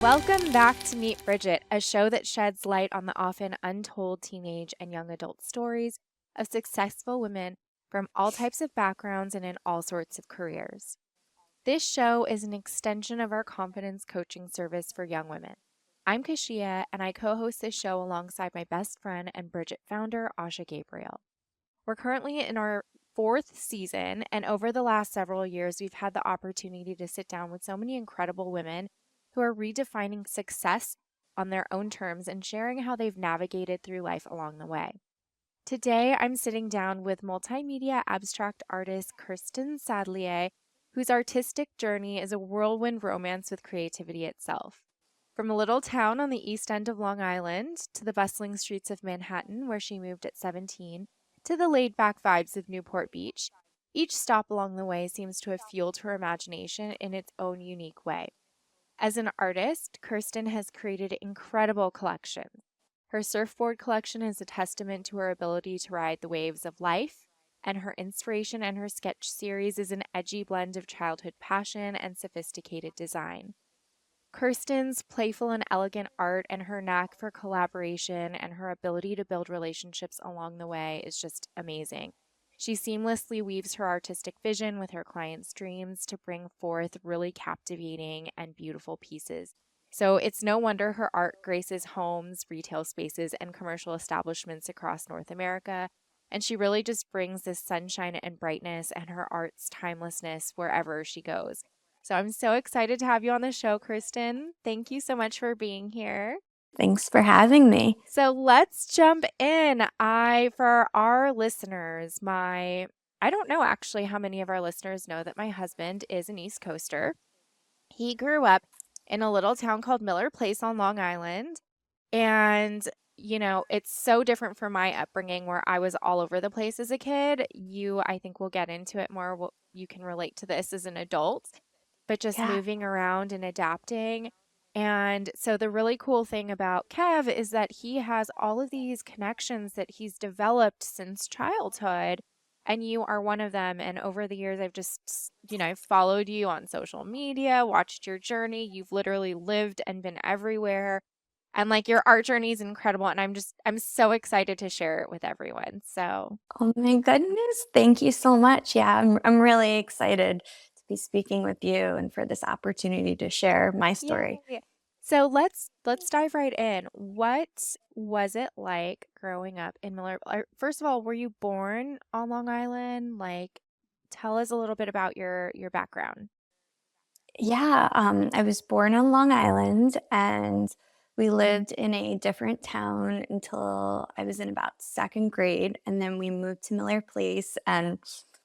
Welcome back to Meet Bridget, a show that sheds light on the often untold teenage and young adult stories of successful women from all types of backgrounds and in all sorts of careers. This show is an extension of our confidence coaching service for young women. I'm Kashia, and I co-host this show alongside my best friend and Bridget founder, Asha Gabriel. We're currently in our fourth season, and over the last several years, we've had the opportunity to sit down with so many incredible women who are redefining success on their own terms and sharing how they've navigated through life along the way. Today, I'm sitting down with multimedia abstract artist Kirsten Sadlier, whose artistic journey is a whirlwind romance with creativity itself. From a little town on the east end of Long Island to the bustling streets of Manhattan, where she moved at 17, to the laid-back vibes of Newport Beach, each stop along the way seems to have fueled her imagination in its own unique way. As an artist, Kirsten has created incredible collections. Her surfboard collection is a testament to her ability to ride the waves of life, and her inspiration and her sketch series is an edgy blend of childhood passion and sophisticated design. Kirsten's playful and elegant art and her knack for collaboration and her ability to build relationships along the way is just amazing. She seamlessly weaves her artistic vision with her clients' dreams to bring forth really captivating and beautiful pieces. So it's no wonder her art graces homes, retail spaces, and commercial establishments across North America. And she really just brings this sunshine and brightness and her art's timelessness wherever she goes. So I'm so excited to have you on the show, Kirsten. Thank you so much for being here. Thanks for having me. So let's jump in. For our listeners, I don't know actually how many of our listeners know that my husband is an East Coaster. He grew up in a little town called Miller Place on Long Island. And, it's so different from my upbringing where I was all over the place as a kid. I think we'll get into it more. You can relate to this as an adult, but just Yeah. moving around and adapting. And so the really cool thing about Kev is that he has all of these connections that he's developed since childhood. And you are one of them. And over the years, I've just, I've followed you on social media, watched your journey. You've literally lived and been everywhere. And like your art journey is incredible. And I'm so excited to share it with everyone. So, Oh my goodness. Thank you so much. Yeah, I'm really excited to be speaking with you and for this opportunity to share my story. yay. So let's dive right in. What was it like growing up in First of all, were you born on Long Island? Like, tell us a little bit about your background. Yeah, I was born on Long Island and we lived in a different town until I was in about second grade. And then we moved to Miller Place. And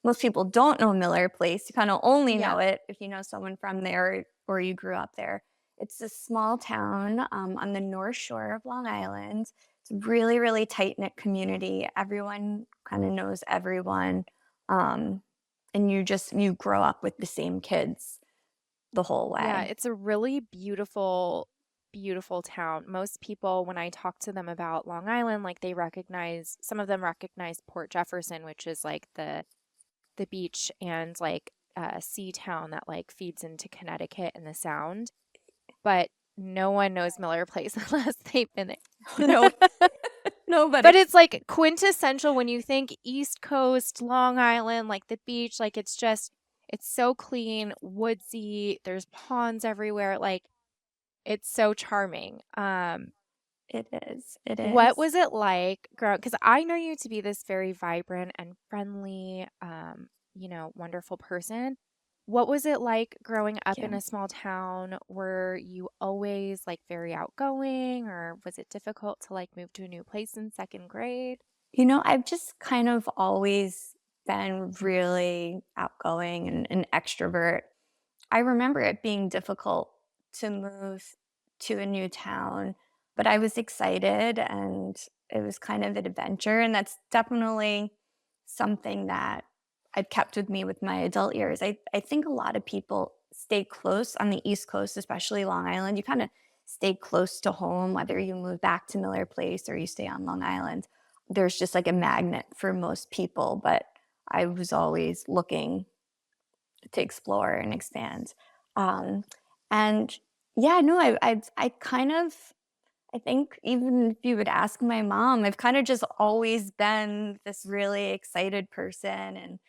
most people don't know Miller Place. You kind of only Yeah. know it if you know someone from there or you grew up there. It's a small town on the North Shore of Long Island. It's a really, really tight knit community. Everyone kind of knows everyone. Um, and you grow up with the same kids the whole Yeah, way. it's a really beautiful, beautiful town. Most people, when I talk to them about Long Island, like some of them recognize Port Jefferson, which is like the beach and like sea town that like feeds into Connecticut and the Sound. But no one knows Miller Place unless they've been No, there. nobody. But it's like quintessential when you think East Coast, Long Island, like the beach, like it's so clean, woodsy, there's ponds everywhere. Like it's so charming. It is. It What is. was it like growing? Because I know you to be this very vibrant and friendly, wonderful person. What was it like growing up in Yeah. a small town? Were you always like very outgoing, or was it difficult to like move to a new place in second grade? I've just kind of always been really outgoing and an extrovert. I remember it being difficult to move to a new town, but I was excited and it was kind of an adventure. And that's definitely something that I've kept with me with my adult years. I think a lot of people stay close on the East Coast, especially Long Island. You kind of stay close to home, whether you move back to Miller Place or you stay on Long Island. There's just like a magnet for most people, but I was always looking to explore and expand. Um, and Yeah, no, I kind of I think even if you would ask my mom, I've kind of just always been this really excited person and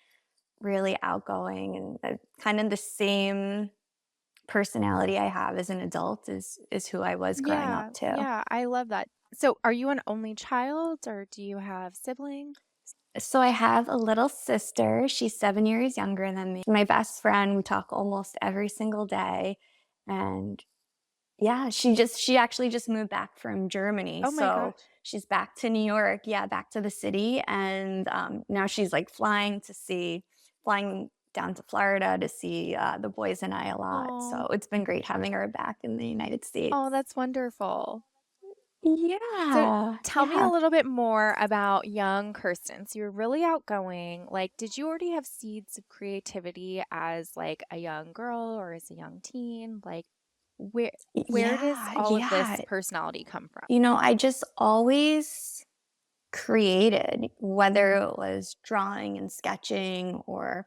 really outgoing, and kind of the same personality I have as an adult is who I was growing Yeah, up too. yeah, I love that. So, are you an only child or do you have siblings? So I have a little sister. She's 7 years younger than me. My best friend, we talk almost every single day. And yeah, she actually just moved back from Germany. Oh my So gosh. she's back to New York, yeah, back to the city. And now she's like flying down to Florida to see the boys and I a lot. So Oh, it's been great having her back in the United States. oh, that's wonderful. So, Yeah, tell me a yeah. little bit more about young Kirsten. So, you're really outgoing. Like, did you already have seeds of creativity as like a young girl or as a young teen? Like, where does Yeah, all of yeah. this personality come from? I just always created, whether it was drawing and sketching or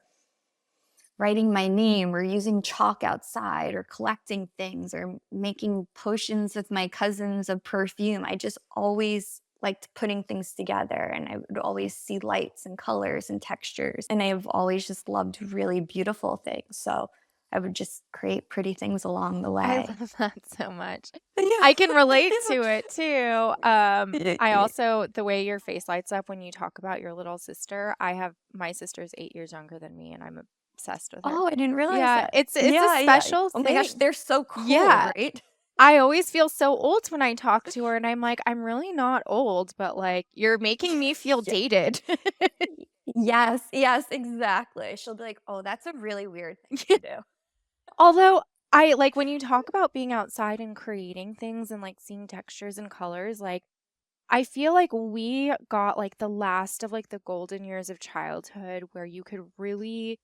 writing my name or using chalk outside or collecting things or making potions with my cousins of perfume. I just always liked putting things together, and I would always see lights and colors and textures. And I've always just loved really beautiful things. So I would just create pretty things along the I way. love that so much. Yeah. I can relate to it too. Yeah. I also the way your face lights up when you talk about your little sister, I have my sister's 8 years younger than me and I'm obsessed with her. Oh, I didn't realize Yeah, that. it's a Yeah, yeah. special Oh my gosh, thing. they're so cool, Yeah. right? I always feel so old when I talk to her and I'm like, I'm really not old, but like you're making me feel Yeah. dated. Yes, yes, exactly. She'll be like, "Oh, that's a really weird thing to do." Although I like when you talk about being outside and creating things and like seeing textures and colors, like I feel like we got like the last of like the golden years of childhood where you could really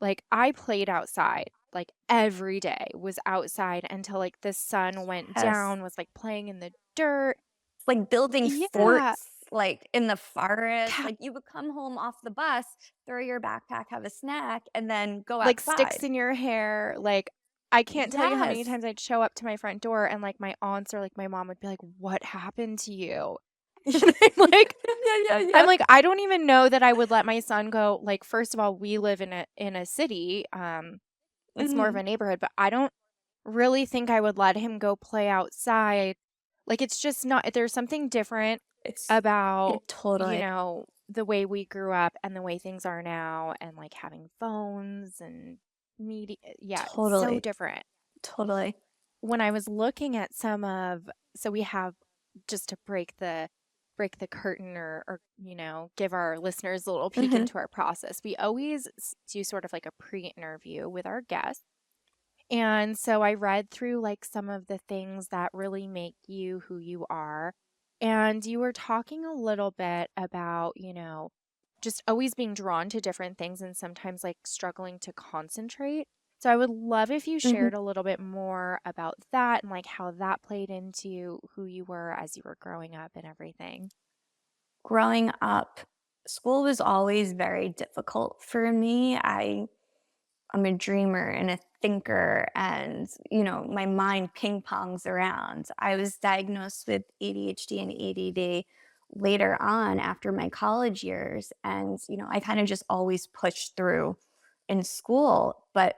like I played outside like every day was outside until like the sun went Yes. down, was like playing in the dirt. It's like building Yeah, forts, like, in the forest. ca- Like, you would come home off the bus, throw your backpack, have a snack, and then go like sticks outside. in your hair. Like I can't tell you how many Yes. times I'd show up to my front door and like my aunts or like my mom would be like, "What happened to you?" And Yeah, yeah, I'm yeah. like, I don't even know that I would let my son go. Like, first of all, we live in a city. It's more of Mhm. a neighborhood, but I don't really think I would let him go play outside. Like, it's just not, there's something different It's about, it totally the way we grew up and the way things are now and like having phones and media. Yeah, it's so totally, different. totally. When I was looking at so we have just to break the curtain or give our listeners a little peek Mhm. into our process. We always do sort of like a pre-interview with our guests. And so I read through like some of the things that really make you who you are. And you were talking a little bit about, just always being drawn to different things and sometimes like struggling to concentrate. So I would love if you Mhm. shared a little bit more about that and like how that played into who you were as you were growing up and everything. Growing up, school was always very difficult for me. I'm a dreamer and a thinker, and my mind ping pongs around. I was diagnosed with ADHD and ADD later on after my college years, and I kind of just always pushed through in school, but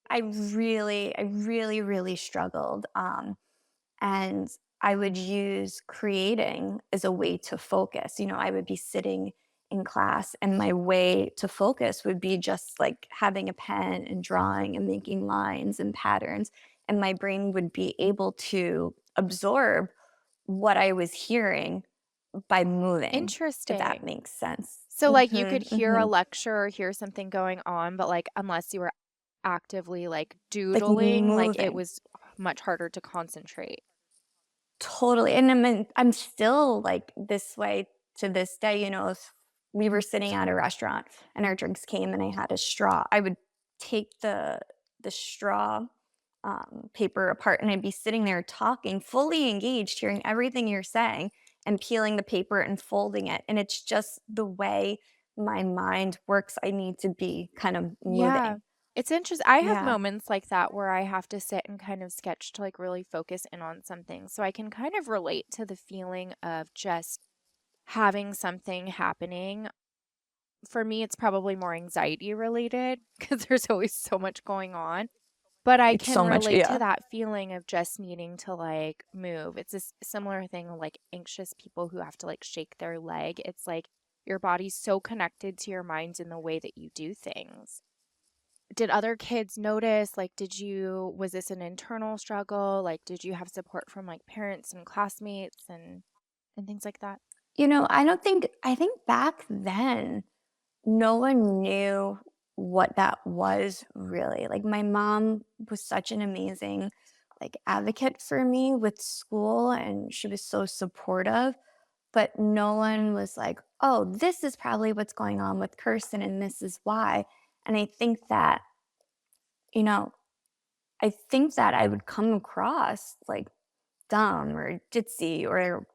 I really struggled. And I would use creating as a way to focus. I would be sitting in class, and my way to focus would be just like having a pen and drawing and making lines and patterns. And my brain would be able to absorb what I was hearing by moving, if that Interesting. makes sense. So like you could hear a Hmm. lecture or hear something going on, but like unless you were actively like Like doodling, like it moving. was much harder to concentrate. Totally, and I'm still, like, this way to this day. If we were sitting at a restaurant and our drinks came and I had a straw, I would take the straw, paper apart, and I'd be sitting there talking, fully engaged, hearing everything you're saying, and peeling the paper and folding it, and it's just the way my mind works. I need to be kind of Yeah. moving. It's interesting. I have Yeah, moments like that where I have to sit and kind of sketch to like really focus in on something. So I can kind of relate to the feeling of just having something happening. For me, it's probably more anxiety related because there's always so much going on. But I it's can so much. relate to Yeah, that feeling of just needing to like move. It's a similar thing like anxious people who have to like shake their leg. It's like your body's so connected to your mind in the way that you do things. Did other kids notice? Like, was this an internal struggle? Like, did you have support from like parents and classmates and things like that? I don't think. I think back then, no one knew what that was really. Like my mom was such an amazing like advocate for me with school and she was so supportive, but no one was like, "Oh, this is probably what's going on with Kirsten and this is why." And you know, I think that I would come across like dumb or ditzy or,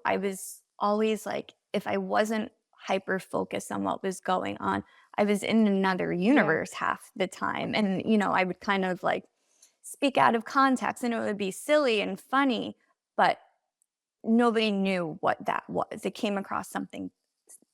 I was always like, if I wasn't hyper focused on what was going on, I was in another Yeah. universe half the time. And, I would kind of like speak out of context and it would be silly and funny, but nobody knew what that was. It came across something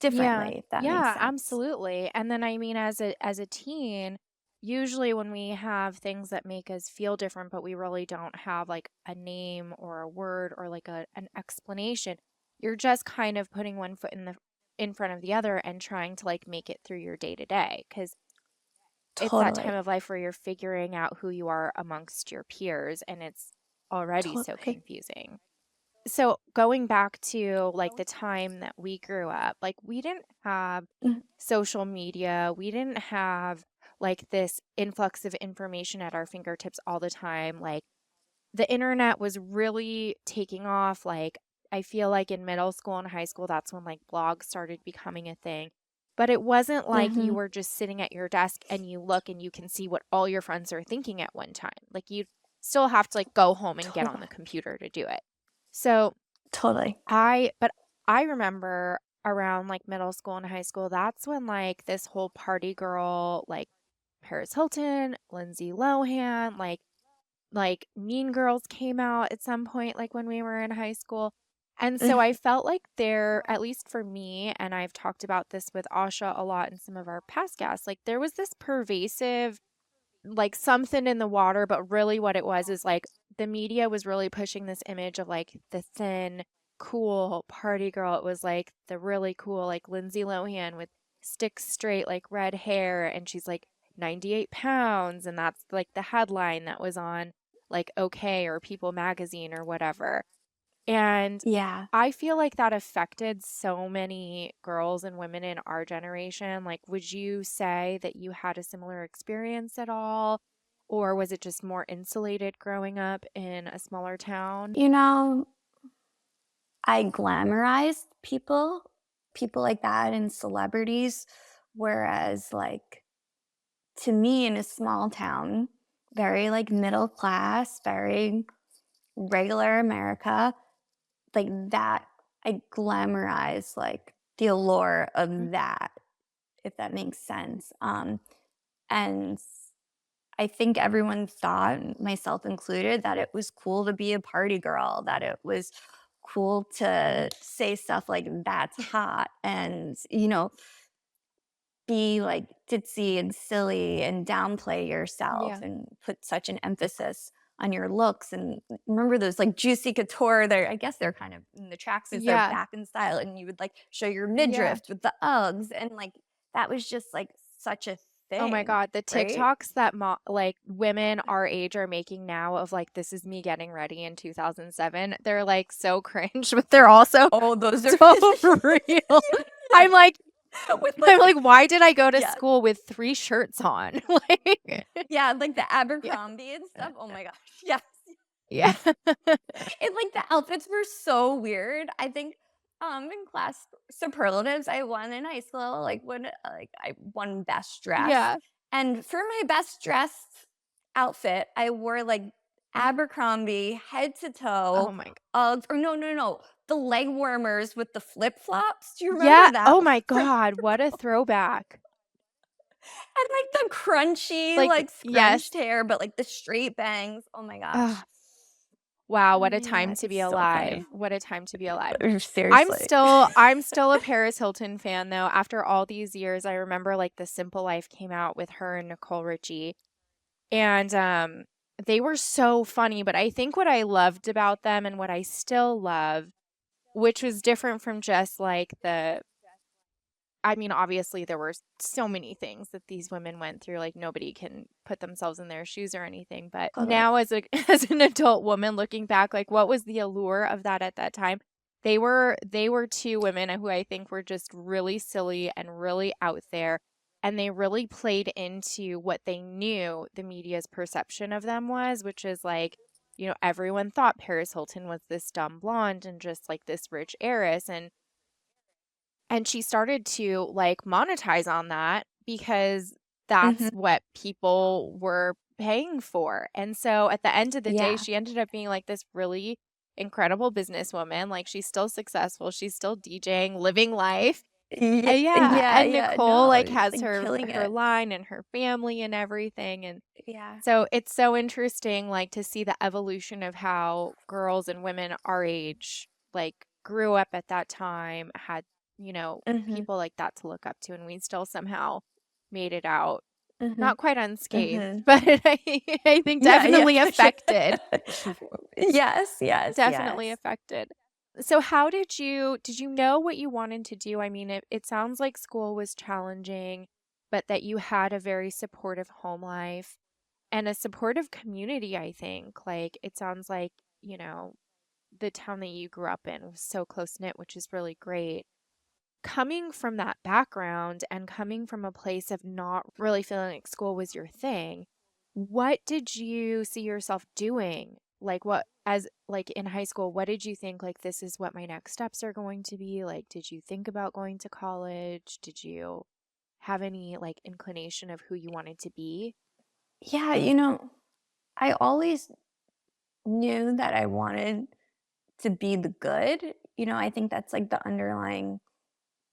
Yeah. differently, if that makes Yeah, sense. absolutely. And then I mean as a teen, usually when we have things that make us feel different, but we really don't have like a name or a word or like an explanation, you're just kind of putting one foot in front of the other and trying to like make it through your day to day because it's that time Totally. of life where you're figuring out who you are amongst your peers and it's already so Totally. confusing. So going back to like the time that we grew up, like we didn't have Mhm. social media. We didn't have like this influx of information at our fingertips all the time. Like the internet was really taking off. Like I feel like in middle school and high school, that's when like blogs started becoming a thing. But it wasn't like you Mhm. were just sitting at your desk and you look and you can see what all your friends are thinking at one time. Like you still have to like go home and get on the Totally. computer to do it. So Totally. but I remember around like middle school and high school, that's when like this whole party girl, like Paris Hilton, Lindsay Lohan, like Mean Girls came out at some point, like when we were in high school. And so I felt like there, at least for me, and I've talked about this with Asha a lot in some of our past guests, like there was this pervasive like something in the water, but really what it was is like the media was really pushing this image of like the thin, cool party girl. It was like the really cool, like Lindsay Lohan with stick straight, like red hair, and she's like 98 pounds, and that's like the headline that was on like OK or People magazine or whatever. And Yeah. I feel like that affected so many girls and women in our generation. Like, would you say that you had a similar experience at all? Or was it just more insulated growing up in a smaller town? You know, I glamorized people like that and celebrities, whereas, like, to me in a small town, very, like, middle class, very regular America, like, that I glamorize, like, the allure Mm. of that, if that makes sense, and I think everyone thought, myself included, that it was cool to be a party girl, that it was cool to say stuff like that's hot and, be like ditzy and silly and downplay yourself Yeah. and put such an emphasis on your looks. And remember those like juicy couture, I guess they're kind of in the tracksuits, they're Yeah. back in style. And you would like show your Yeah. midriff with the Uggs. And like that was just like such a Oh my thing, God, the right? TikToks that like women our age are making now of like this is me getting ready in 2007. They're like so cringe, but they're also Oh, those are so real. I'm like with I'm like like, why did I go to yeah, school with 3 shirts on? Like, yeah, like the yeah. Abercrombie and stuff. Oh my gosh. Yes. Yeah. And, like, the outfits were so weird. I think, in class superlatives, I won in high school, like, I won best dress, Yeah. and for my best dressed outfit, I wore, like, Abercrombie head to Oh toe, my g or no, the leg warmers with the flip-flops. Do you remember Yeah. that Oh my from God, what a throwback. And, like, the crunchy, Like, like, yes. scrunched hair, but, like, the straight bangs. Oh my Ugh, gosh. wow, what a Oh, time yeah, to be it's so funny. alive. What a time to be alive. Seriously. I'm still a Paris Hilton fan though. After all these years, I remember like The Simple Life came out with her and Nicole Richie. And they were so funny, but I think what I loved about them and what I still love, which was different from just like I mean, obviously there were so many things that these women went through, like nobody can put themselves in their shoes or anything. But Totally. now as a as an adult woman looking back, like what was the allure of that at that time? They were two women who I think were just really silly and really out there. And they really played into what they knew the media's perception of them was, which is like, everyone thought Paris Hilton was this dumb blonde and just like this rich heiress. And she started to, like, monetize on that because that's Mhm. what people were paying for, and so at the end of the day, Yeah. she ended up being, like, this really incredible businesswoman, like, she's still successful, she's still DJing, living life. Yeah, Yeah, and yeah, Nicole, no, like, has like, killing her it. line and her family and everything, and Yeah. so it's so interesting, like, to see the evolution of how girls and women our age, like, grew up at that time, had, Mhm, people like that to look up to, and we still somehow made it out, mhm, not quite unscathed, mhm. but I think Yeah, yeah, definitely for sure. affected. Yes, yes, Definitely yes. affected. So how did you know what you wanted to do? I mean, it sounds like school was challenging, but that you had a very supportive home life and a supportive community, I think. Like it sounds like, the town that you grew up in was so close knit, which is really great. Coming from that background and coming from a place of not really feeling like school was your thing, what did you see yourself doing? Like what as like in high school, what did you think like this is what my next steps are going to be? Like did you think about going to college? Did you have any like inclination of who you wanted to be? Yeah, I always knew that I wanted to be the good. I think that's, like, the underlying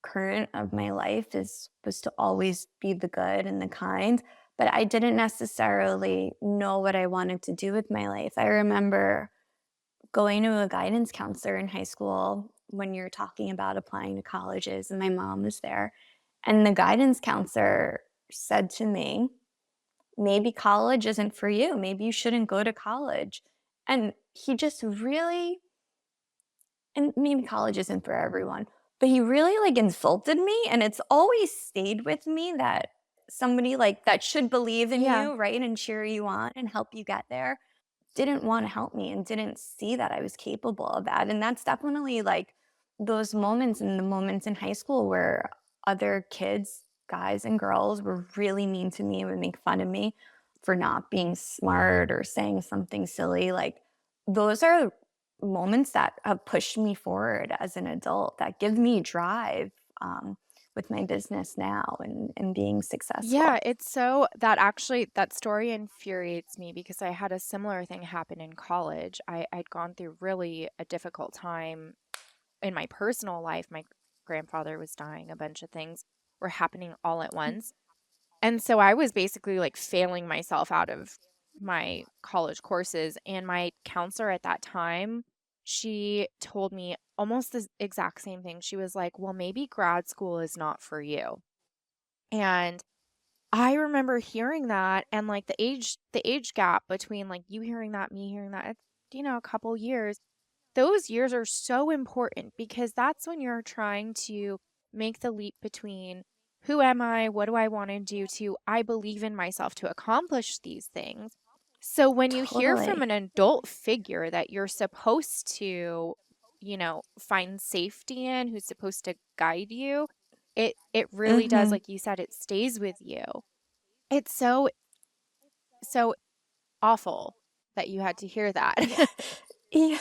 current of my life is was to always be the good and the kind, but I didn't necessarily know what I wanted to do with my life. I remember going to a guidance counselor in high school when you're talking about applying to colleges, and my mom was there. And the guidance counselor said to me, maybe college isn't for you. Maybe you shouldn't go to college. And he just really, and maybe college isn't for everyone, but he really like insulted me. And it's always stayed with me that somebody like that should believe in Yeah. you, right? And cheer you on and help you get there didn't wanna help me and didn't see that I was capable of that, and that's definitely, like, those moments in the moments in high school where other kids, guys and girls, were really mean to me and would make fun of me for not being smart or saying something silly, like, those are moments that have pushed me forward as an adult, that give me drive, with my business now and being Yeah, successful. it's so that actually that story infuriates me because I had a similar thing happen in college. I'd gone through really a difficult time in my personal life. My grandfather was dying, a bunch of things were happening all at once. And so I was basically like failing myself out of my college courses. And my counselor at that time, she told me almost the exact same thing. She was like, well, maybe grad school is not for you. And I remember hearing that and like the age gap between like you hearing that, me hearing that, it's, a couple years. Those years are so important because that's when you're trying to make the leap between who am I, what do I want to do to I believe in myself to accomplish these things. So when you hear from Totally. an adult figure that you're supposed to, find safety in, who's supposed to guide you, it really does, Mhm. like you said, it stays with you. It's so awful that you had to hear that. Yeah. Yeah.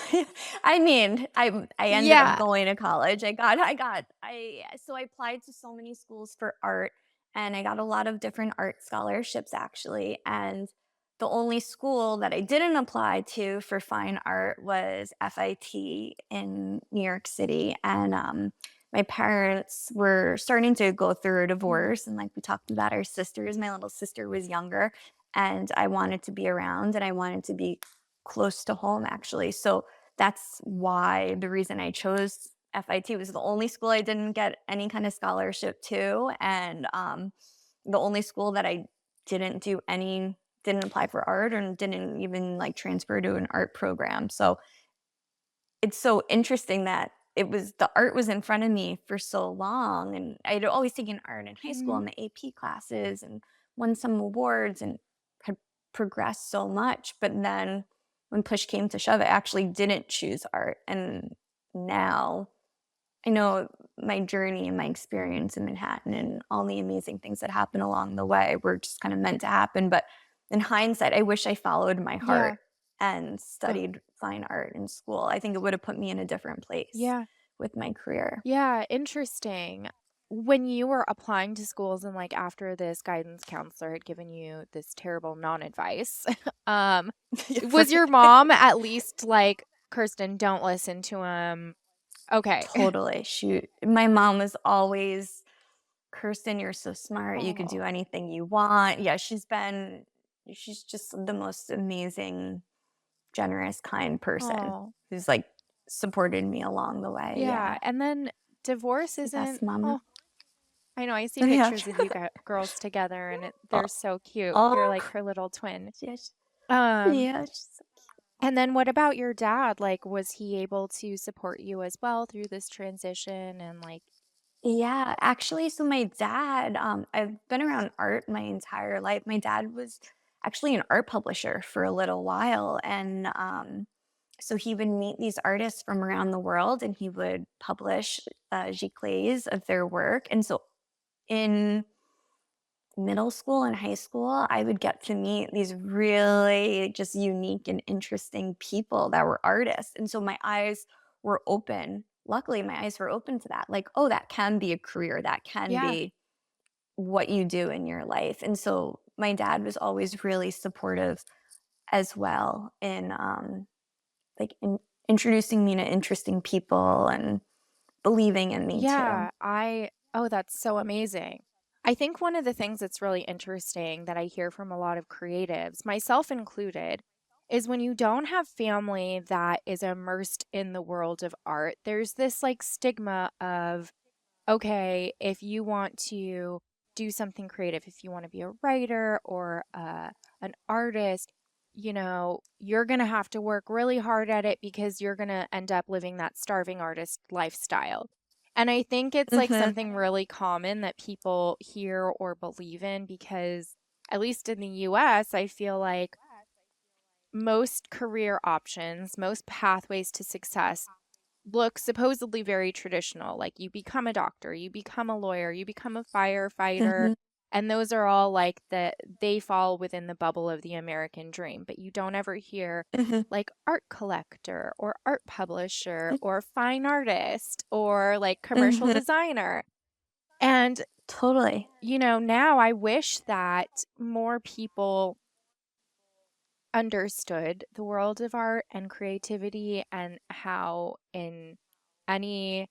I mean, I ended up Yeah. going to college. So I applied to so many schools for art, and I got a lot of different art scholarships actually, and the only school that I didn't apply to for fine art was FIT in New York City, and, my parents were starting to go through a Mhm. divorce, and, like, we talked about our sisters. My little sister was younger, and I wanted to be around, and I wanted to be close to home, actually. So that's why the reason I chose FIT was the only school I didn't get any kind of scholarship to, and, the only school that I didn't apply for art and didn't even, like, transfer to an art program. So it's so interesting that the art was in front of me for so long, and I'd always taken art in high school Mhm. in the AP classes and won some awards and had progressed so much, but then when push came to shove, I actually didn't choose art, and now I know my journey and my experience in Manhattan and all the amazing things that happen along the way were just kind of meant to happen. But in hindsight, I wish I followed my Yeah. heart and Oh, studied fine art in school. I think it would have put me in a different place yeah. with my career. Yeah, interesting. When you were applying to schools and like after this guidance counselor had given you this terrible non-advice, um, Yeah, was your right. mom at least like, Kirsten, don't listen to him? Okay. Totally. Shoot. My mom was always, Kirsten, you're so smart. You could do Oh, anything you want. Yeah, she's just the most amazing, generous, kind person oh, who's, like, supported me along the way, yeah. yeah. And then divorce She's the best isn't, mama. oh, I know. I see Yeah. pictures of you girls together and Oh, they're so cute. You're oh, like her little twin. yes. Um, Yeah, she's and then what about your dad? Like, was he able to support you as well through this transition and like, yeah, actually, so my dad, I've been around art my entire life. My dad was actually an art publisher for a little while, and, so he would meet these artists from around the world, and he would publish, giclées of their work, and so in middle school and high school, I would get to meet these really just unique and interesting people that were artists. And so my eyes were open. Luckily, my eyes were open to that. Like, oh, that can be a career. That can yeah, be what you do in your life. And so my dad was always really supportive as well in like introducing me to interesting people and believing in me too. yeah, oh, that's so amazing. I think one of the things that's really interesting that I hear from a lot of creatives, myself included, is when you don't have family that is immersed in the world of art, there's this like stigma of, okay, if you want to do something creative, if you want to be a writer or an artist, you're going to have to work really hard at it because you're going to end up living that starving artist lifestyle. And I think it's like Hmm. something really common that people hear or believe in because, at least in the US, I feel like most career options, most pathways to success look supposedly very traditional. Like you become a doctor, you become a lawyer, you become a firefighter. Hmm. And those are all like they fall within the bubble of the American dream. But you don't ever hear Hmm. like art collector or art publisher or fine artist or like commercial Hmm. designer. And, Totally. now I wish that more people understood the world of art and creativity and how in any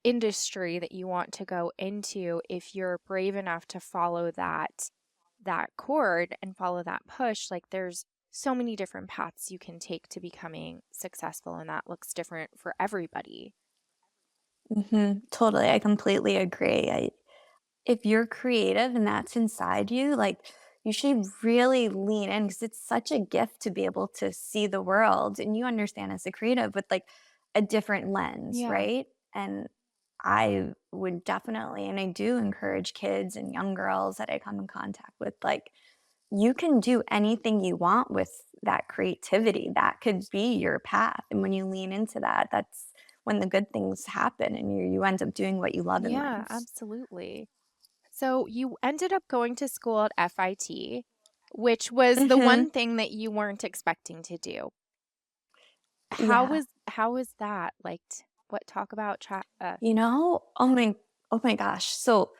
industry that you want to go into, if you're brave enough to follow that chord and follow that push, like there's so many different paths you can take to becoming successful and that looks different for everybody. Totally, I completely agree. If you're creative and that's inside you, like, you should really lean in because it's such a gift to be able to see the world, and you understand as a creative with, like, a different lens, Yeah. right? And I would definitely, and I do encourage kids and young girls that I come in contact with, like, you can do anything you want with that creativity. That could be your path, and when you lean into that, that's when the good things happen and you end up doing what you love in Yeah, life. absolutely. So you ended up going to school at FIT, which was the Mhm. one thing that you weren't expecting to do. How Yeah. was how was that? Like, what talk about Oh my gosh. So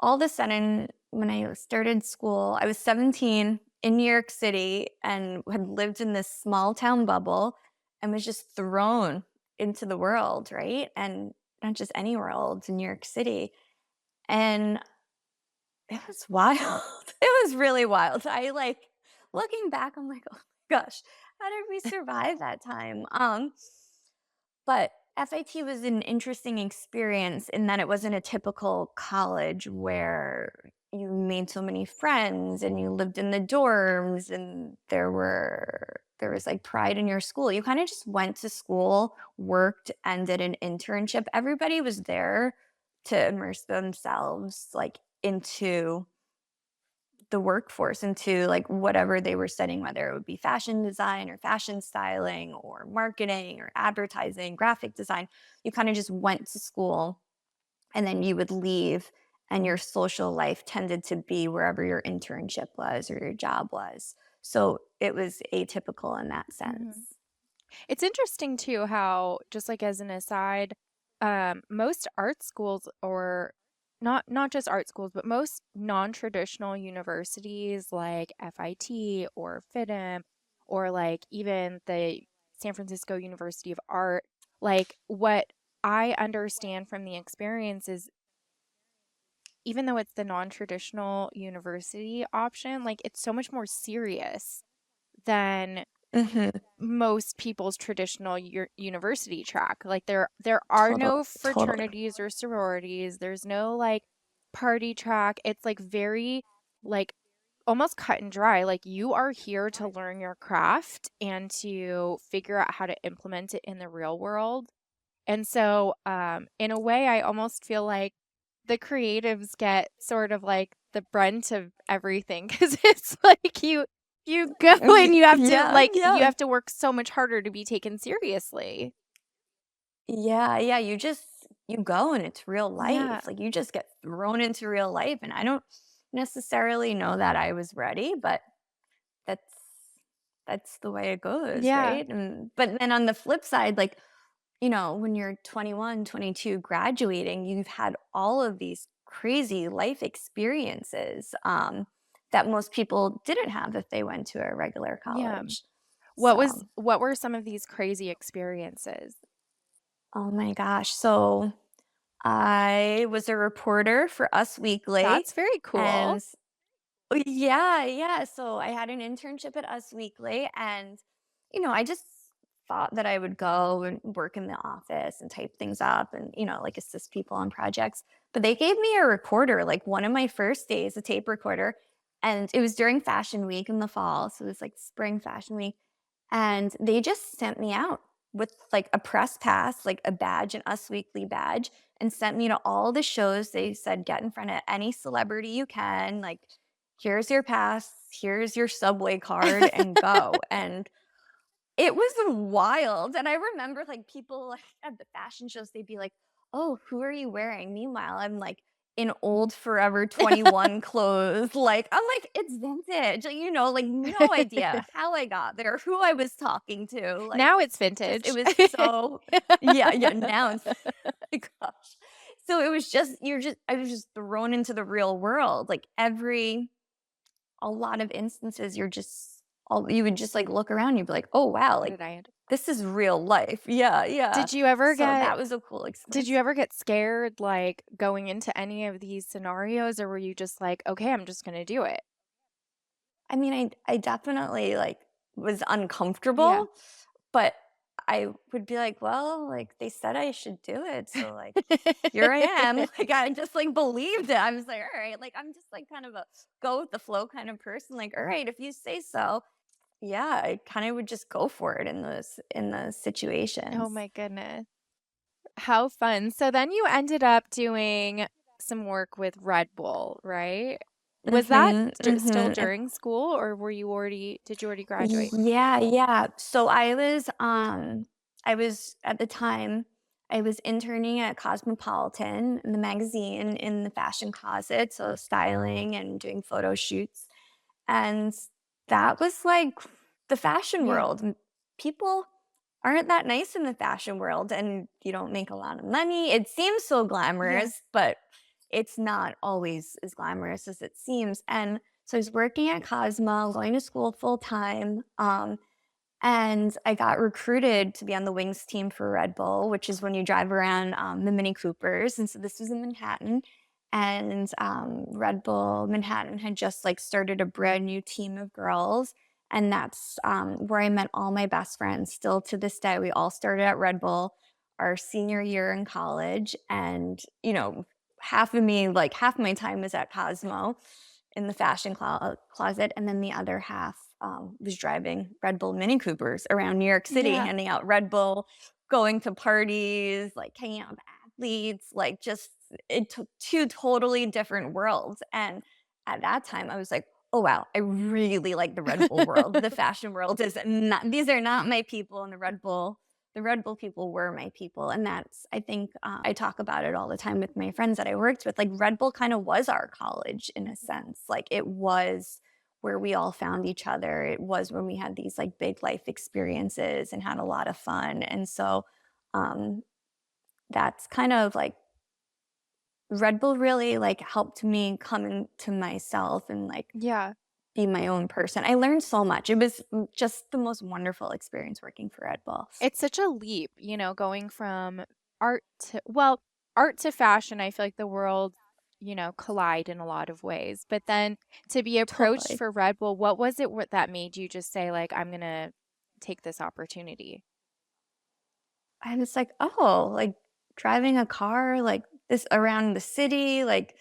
all of a sudden, when I started school, I was 17 in New York City and had lived in this small town bubble and was just thrown into the world, right? And not just anywhere else in New York City. And it was wild. It was really wild. I like looking back, I'm like, oh my gosh, how did we survive that time? But FIT was an interesting experience in that it wasn't a typical college where you made so many friends and you lived in the dorms and there was like pride in your school. You kind of just went to school, worked, and did an internship. Everybody was there to immerse themselves like into the workforce, into like whatever they were studying, whether it would be fashion design or fashion styling or marketing or advertising, graphic design. You kind of just went to school and then you would leave, and your social life tended to be wherever your internship was or your job was. So it was atypical in that sense. Mhm. It's interesting too how, just like as an aside, most art schools, or not just art schools, but most non-traditional universities like FIT or FITM or like even the San Francisco University of Art, like what I understand from the experience is even though it's the non-traditional university option, like it's so much more serious than Hmm. most people's traditional university track. Like there are Totally, no totally. fraternities or sororities. There's no like party track. It's like very like almost cut and dry. Like you are here to learn your craft and to figure out how to implement it in the real world. And so in a way I almost feel like the creatives get sort of like the brunt of everything because it's like you go and Yeah, you yeah. have to work so much harder to be taken seriously. Yeah, yeah, you go and it's real Yeah. life. Like you just get thrown into real life, and I don't necessarily know that I was ready, but that's that's the way it goes, Yeah. right? And but then on the flip side, like, when you're 21, 22, graduating, you've had all of these crazy life experiences that most people didn't have if they went to a regular Yeah. college. So, What were some of these crazy experiences? oh my gosh. So I was a reporter for Us Weekly, That's very cool. and yeah, yeah. So I had an internship at Us Weekly, and I just thought that I would go and work in the office and type things up and like assist people on projects. But they gave me a recorder, like one of my first days, a tape recorder, and it was during Fashion Week in the fall, so it was like spring Fashion Week, and they just sent me out with like a press pass, like a badge, an Us Weekly badge, and sent me to all the shows. They said, get in front of any celebrity you can. Like, here's your pass, here's your subway card, and go. And it was wild. And I remember like people like at the fashion shows, they'd be like, oh, who are you wearing? Meanwhile, I'm like in old Forever 21 clothes. Like, I'm like, it's vintage, like no idea how I got there, who I was talking to. Like, Now it's just, it vintage. was so, yeah, yeah. Now it's, my gosh. So it was just, I was just thrown into the real world. Like, a lot of instances, you would just like look around, you'd be like, oh wow, What like did I end? this is real life. Yeah, yeah. Did you ever So get that was a cool did experience. you ever get scared like going into any of these scenarios, or were you just like, okay, I'm just gonna do it? I mean, I definitely like was Yeah. uncomfortable, but I would be like, well, like they said I should do it. So like here I am. Like I just like believed it. I was like, all right, like I'm just like kind of a go with the flow kind of person. Like, all right, if you say so. Yeah, I kind of would just go for it in those Oh situations. my goodness. How fun. So then you ended up doing some work with Red Bull, right? Was that Mhm, still mhm, and during school, or did you already graduate? yeah, yeah. So I was at the time, I was interning at Cosmopolitan in the magazine in the fashion closet, so styling and doing photo shoots. And that was like the fashion Yeah. world. People aren't that nice in the fashion world, and you don't make a lot of money. It seems so Yeah. glamorous, but it's not always as glamorous as it seems. And so I was working at Cosmo, going to school full time. And I got recruited to be on the wings team for Red Bull, which is when you drive around the Mini Coopers. And so this was in Manhattan. And Red Bull Manhattan had just like started a brand new team of girls. And that's where I met all my best friends. Still to this day, we all started at Red Bull our senior year in college. And, half of me, like half my time was at Cosmo in the fashion closet, and then the other half was driving Red Bull Mini Coopers around New York City, Yeah. handing out Red Bull, going to parties, like hanging out with athletes, like just it took two totally different worlds. And at that time, I was like, oh wow, I really like the Red Bull world. The fashion world is not; these are not my people, and the Red Bull people were my people. And that's, I think, I talk about it all the time with my friends that I worked with. Like, Red Bull kind of was our college in a sense. Like, it was where we all found each other. It was when we had these like big life experiences and had a lot of fun. And so, um, that's kind of like Red Bull really like helped me come into myself and like Yeah. be my own person. I learned so much. It was just the most wonderful experience working for Red Bull. It's such a leap, going from art art to fashion. I feel like the world, collide in a lot of ways. But then to be approached Totally. for Red Bull, what was it that made you just say, like, I'm gonna take this opportunity? I was like, "Oh, like, driving a car, like, this around the city, like,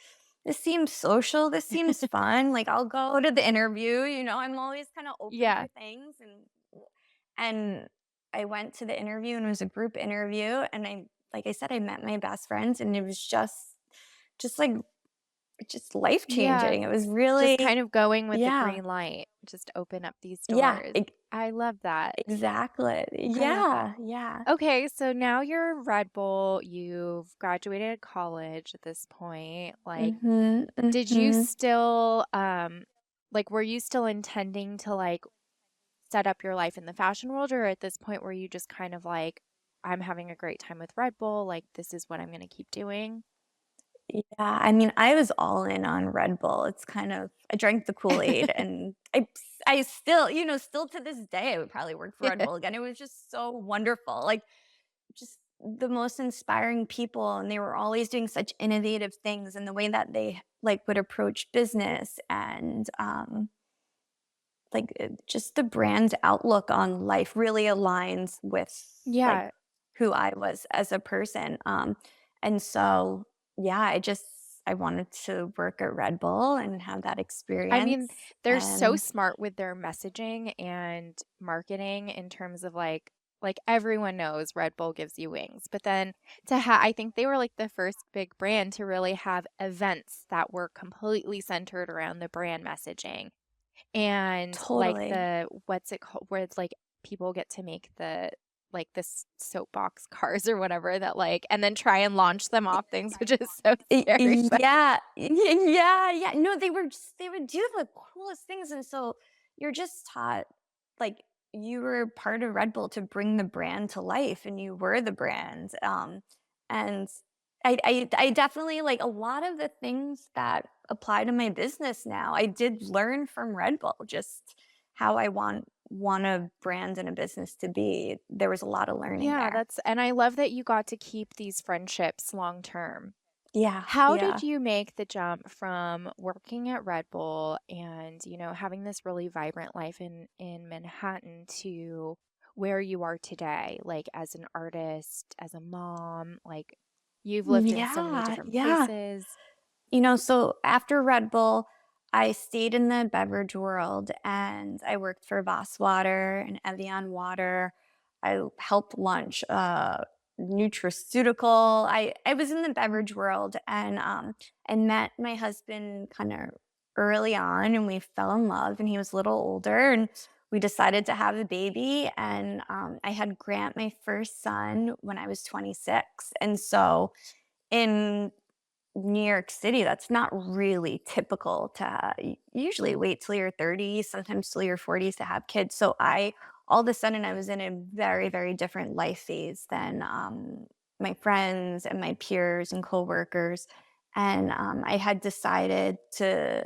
this seems social, this seems fun, like, I'll go to the interview," I'm always kinda open Yeah. for things, and I went to the interview, and it was a group interview, and like I said, I met my best friends, and it was just, like, just Yeah. life-changing. It was Just really kind of going with the yeah. green light. Just open up these Yeah, doors. I love that. exactly. I love that. Yeah, yeah. Okay, so now you're Red Bull, you've graduated college at this point. Like, Mhm, did you mhm. still like were you still intending to like set up your life in the fashion world, or at this point were you just kind of like, I'm having a great time with Red Bull, like this is what I'm gonna keep doing? Yeah, I mean, I was all in on Red Bull. It's kind of I drank the Kool-Aid and I still, still to this day, I would probably work for Red Bull again. It was just so wonderful. Like just the most inspiring people and they were always doing such innovative things and the way that they like would approach business and just the brand's outlook on life really aligns with like Yeah. who I was as a person. And so yeah, I wanted to work at Red Bull and have that I mean, experience. they're so And smart with their messaging and marketing in terms of like everyone knows Red Bull gives you wings. But then I think they were like the first big brand to really have events that were completely centered around the brand messaging. And like totally. the what's it called where it's like people get to make the like this soapbox cars or whatever that like and then try and launch them off things, which is so scary. But Yeah, yeah, yeah. No, they would do the coolest things, and so you're just taught like you were part of Red Bull to bring the brand to life, and you were the brand. And I definitely like a lot of the things that apply to my business now. I did learn from Red Bull just how I want a brand and a business to be. There was a lot of learning yeah, there. that's and I love that you got to keep these friendships long term. Yeah, How did yeah. you make the jump from working at Red Bull and, having this really vibrant life in Manhattan to where you are today, like as an artist, as a mom, like you've lived in so many Yeah, different yeah. places. So after Red Bull, I stayed in the beverage world and I worked for Voss Water and Evian Water. I helped launch a nutraceutical. I was in the beverage world and I met my husband kind of early on and we fell in love and he was a little older and we decided to have a baby and I had Grant, my first son, when I was 26. And so in New York City, that's not really typical to usually wait till you're 30, sometimes till your 40s to have kids. So all of a sudden, I was in a very, very different life phase than my friends and my peers and coworkers. And I had decided to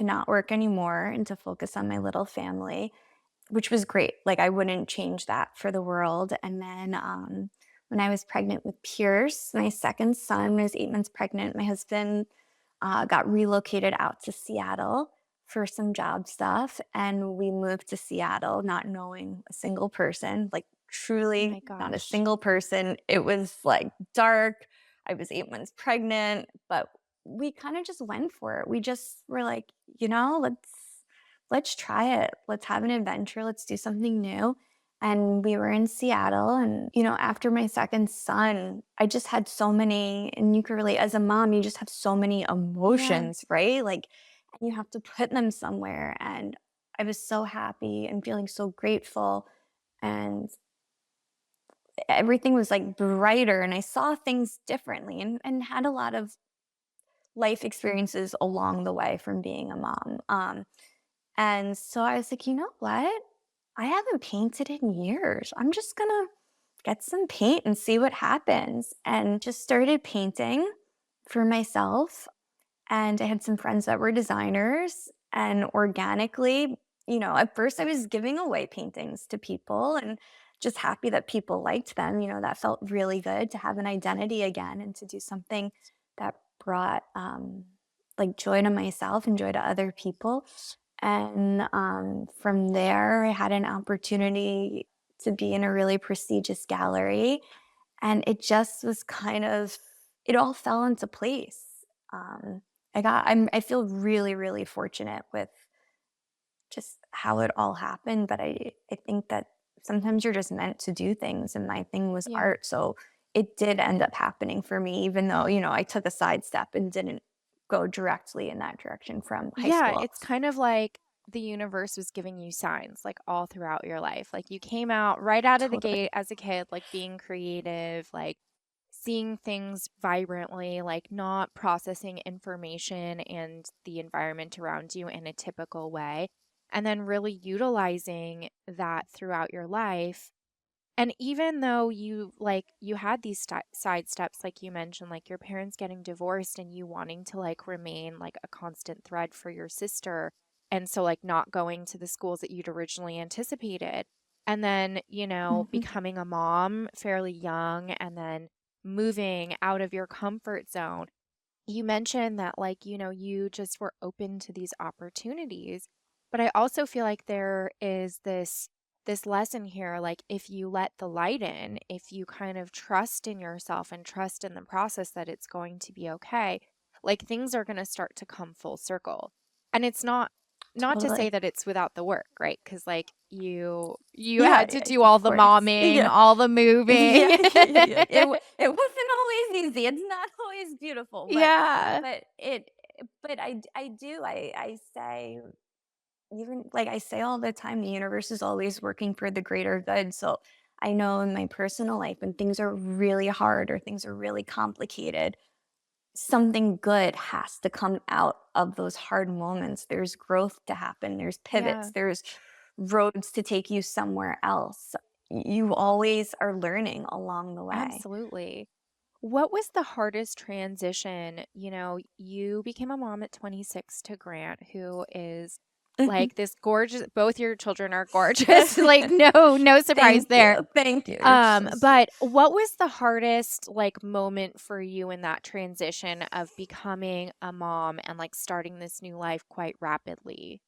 not work anymore and to focus on my little family. which was great. Like, I wouldn't change that for the world. And then, when I was pregnant with Pierce, my second son, when I was 8 months pregnant, my husband, got relocated out to Seattle for some job stuff, and we moved to Seattle not knowing a single person, like, Oh my truly not a gosh. single person. It was, like, dark. I was 8 months pregnant, but we kinda just went for it. We just were like, "You know, let's try it. Let's have an adventure. Let's do something new." And we were in Seattle, and, after my second son, I just had so many, and you can relate as a mom, you just have so many Yeah. emotions, right? Like, and you have to put them somewhere. And I was so happy and feeling so grateful, and everything was like brighter, and I saw things differently, and had a lot of life experiences along the way from being a mom. And so I was like, you know what? I haven't painted in years. I'm just gonna get some paint and see what happens. And just started painting for myself. And I had some friends that were designers, and organically, at first I was giving away paintings to people and just happy that people liked them. That felt really good to have an identity again and to do something that brought like joy to myself and joy to other people. And from there, I had an opportunity to be in a really prestigious gallery. And it just was kind of, it all fell into place. Um, I feel really, really fortunate with just how it all happened. But I think that sometimes you're just meant to do things. And my thing was Yeah. art. So it did end up happening for me, even though, I took a sidestep and didn't go directly in that direction from high Yeah, school. it's kind of like the universe was giving you signs like all throughout your life. Like you came out right out of the Totally. gate as a kid, like being creative, like seeing things vibrantly, like not processing information and the environment around you in a typical way, and then really utilizing that throughout your life. And even though you had these side steps, like you mentioned, like your parents getting divorced and you wanting to like remain like a constant thread for your sister, and so like not going to the schools that you'd originally anticipated, and then Mhm. becoming a mom fairly young, and then moving out of your comfort zone. You mentioned that like you just were open to these opportunities, but I also feel like there is this lesson here, like if you let the light in, if you kind of trust in yourself and trust in the process that it's going to be okay, like things are going to start to come full circle. And it's not to say Totally. that it's without the work, right? Because like you Yeah, had to yeah, do all of the course. momming, Yeah. all the Yeah, moving. yeah, yeah, yeah. It wasn't always easy. It's not always beautiful, Yeah. but it but I do I say, even like I say all the time, the universe is always working for the greater good. So I know in my personal life, when things are really hard or things are really complicated, something good has to come out of those hard moments. There's growth to happen, there's pivots, Yeah. there's roads to take you somewhere else. You always are learning along the way. Absolutely. What was the hardest transition? You became a mom at 26 to Grant, who is like this gorgeous, both your children are gorgeous. Like no surprise Thank you. there. Thank you. You're so sweet. But what was the hardest like moment for you in that transition of becoming a mom and like starting this new life quite rapidly?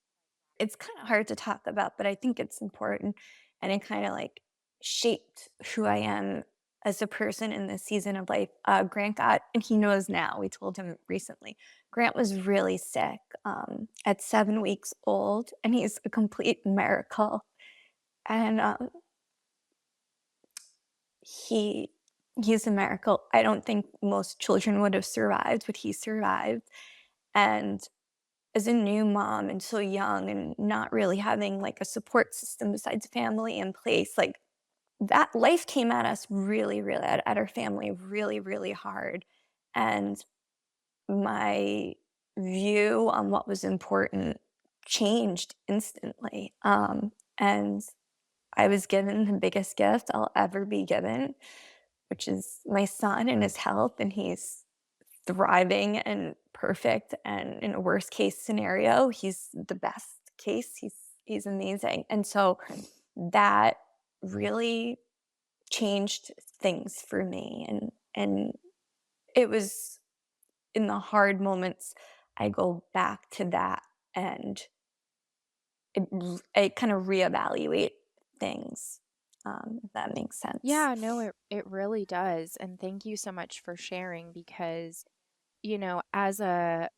It's kind of hard to talk about, but I think it's important. And it kind of like shaped who I am as a person in this season of life. Grant got, and he knows now, we told him recently, Grant was really sick at 7 weeks old, and he's a complete miracle. And he, he's a miracle. I don't think most children would have survived what he survived. And as a new mom and so young and not really having like a support system besides family in place, like that life came at us really, really at our family really, really hard. And my view on what was important changed instantly. And I was given the biggest gift I'll ever be given, which is my son and his health. And he's thriving and perfect, and in a worst case scenario, he's the best case. He's He's amazing. And so that really changed things for me, and it was in the hard moments I go back to that, and I kind of reevaluate things, if that makes sense. Yeah, no, it really does. And thank you so much for sharing because, as a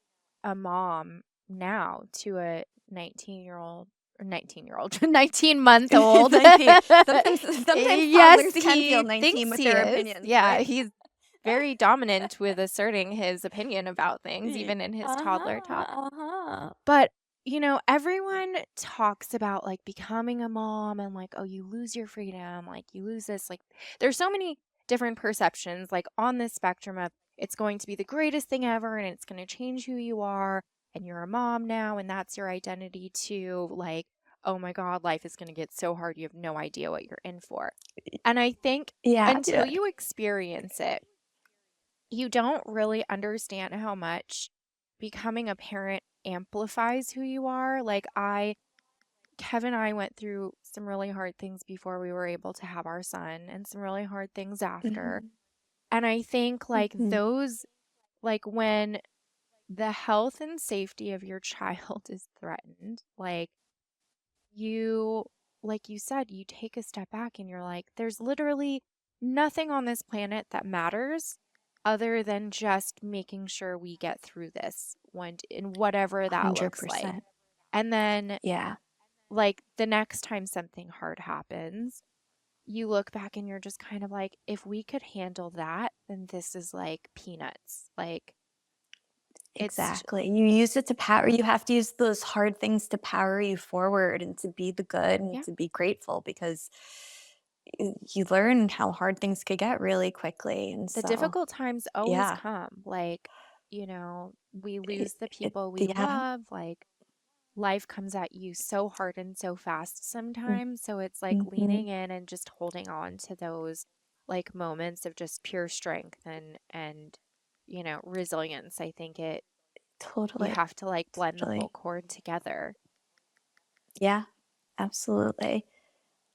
mom now to a 19-year-old or 19-year-old, 19-month-old. 19. Sometimes Yes, toddlers can feel he 19 thinks with he their is. opinions, Yeah, right? he's very dominant with asserting his opinion about things, Ye even in his toddler Uh-huh, talk. uh-huh. But, everyone talks about like becoming a mom and like, oh, you lose your freedom, like you lose this. Like, there's so many different perceptions, like on this spectrum of it's going to be the greatest thing ever and it's going to change who you are. And you're a mom now, and that's your identity too. Like, oh my God, life is going to get so hard. You have no idea what you're in for. And I think Yeah, until yeah. you experience it, you don't really understand how much becoming a parent amplifies who you are. Like Kevin and I went through some really hard things before we were able to have our son and some really hard things after. Mhm, And I think like mhm. like when the health and safety of your child is threatened, you, like you said, you take a step back and you're like, there's literally nothing on this planet that matters other than just making sure we get through this one in whatever that looks like. 100%. And then, Yeah, like, the next time something hard happens, you look back and you're just kind of like, if we could handle that, then this is like peanuts. Like, it's, exactly. You use it to power you have to use those hard things to power you forward and to be the good and yeah, to be grateful because you learn how hard things could get really quickly, and the so, difficult times always yeah. come. Like, we lose the people we Yeah. love. Like, life comes at you so hard and so fast Mm, sometimes. So it's like mhm. leaning in and just holding on to those like moments of just pure strength and resilience. I think you Totally, have to like blend the full totally. cord together. Yeah, absolutely.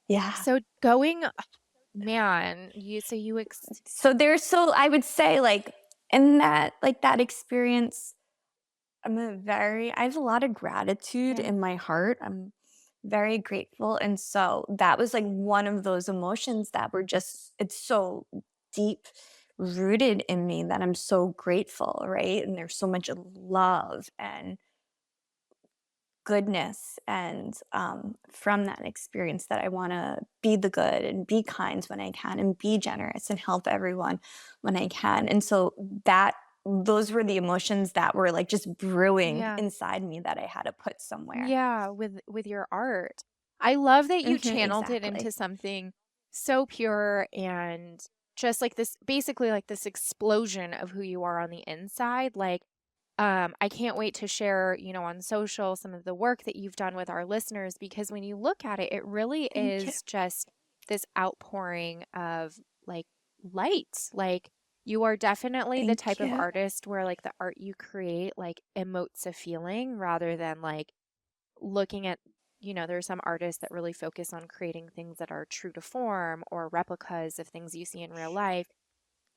Yeah. So going, man, So I would say, like, in that like, that experience, I have a lot of gratitude yeah, in my heart. I'm very grateful, and so that was, like, one of those emotions that were just it's so deep rooted in me that I'm so grateful, right? And there's so much love and goodness and from that experience that I want to be the good and be kind when I can and be generous and help everyone when I can. And so that those were the emotions that were like just brewing yeah. inside me that I had to put somewhere. Yeah, with your art. I love that you channeled it into Exactly. something so pure and just like this basically like this explosion of who you are on the inside. Like I can't wait to share, on social some of the work that you've done with our listeners because when you look at it, it really Thank you. is just this outpouring of like light. Like you are definitely the Thank type of you. artist where like the art you create like emotes a feeling rather than like looking at there's some artists that really focus on creating things that are true to form or replicas of things you see in real life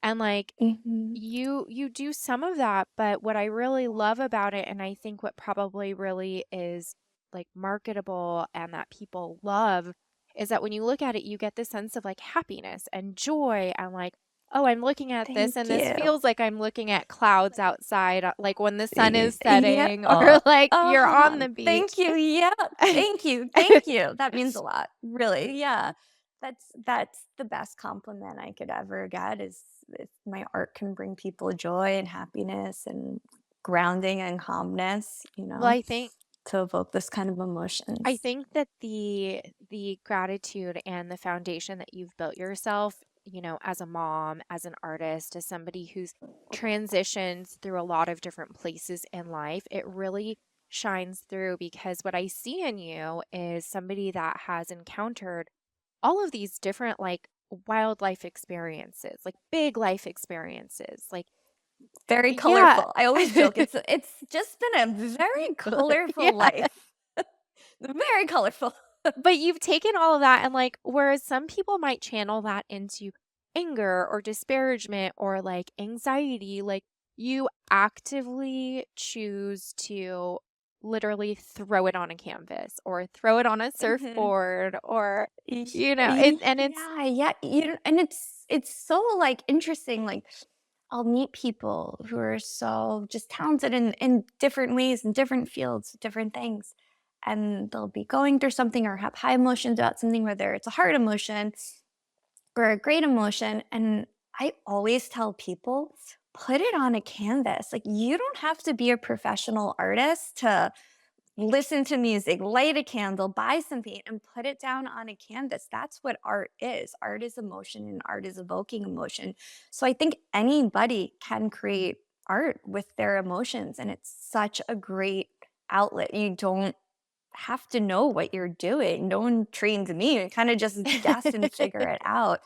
and like Hmm. you do some of that, but what I really love about it and I think what probably really is like marketable and that people love is that when you look at it you get this sense of like happiness and joy and like, oh, I'm looking at this and Thank this you. feels like I'm looking at clouds outside like when the sun is Yeah. setting or like you're on the Thank beach. you. Yeah. Thank you. Thank you. That means a lot. Really. Yeah. That's the best compliment I could ever get is if my art can bring people joy and happiness and grounding and calmness, Well, to evoke this kind of I emotions. think that the gratitude and the foundation that you've built yourself, as a mom, as an artist, as somebody who's transitioned through a lot of different places in life, it really shines through because what I see in you is somebody that has encountered all of these different like wildlife experiences, like big life experiences. Like, Very yeah. colorful. I always joke it's just been a very colorful Yeah. life. Very colorful. But you've taken all of that and, like, whereas some people might channel that into anger or disparagement or, like, anxiety, like, you actively choose to literally throw it on a canvas or throw it on a Mhm. surfboard or, Y it's Yeah, yeah, and it's so, like, interesting, like, I'll meet people who are so just talented in different ways, in different fields, different things, and they'll be going through something or have high emotions about something, whether it's a hard emotion or a great emotion, and I always tell people, "Put it on a canvas." Like, you don't have to be a professional artist to listen to music, light a candle, buy some paint, and put it down on a canvas. That's what art is. Art is emotion, and art is evoking emotion. So I think anybody can create art with their emotions, and it's such a great outlet. You don't have to know what you're doing. No one trained me. I kind of just guess and figure it out.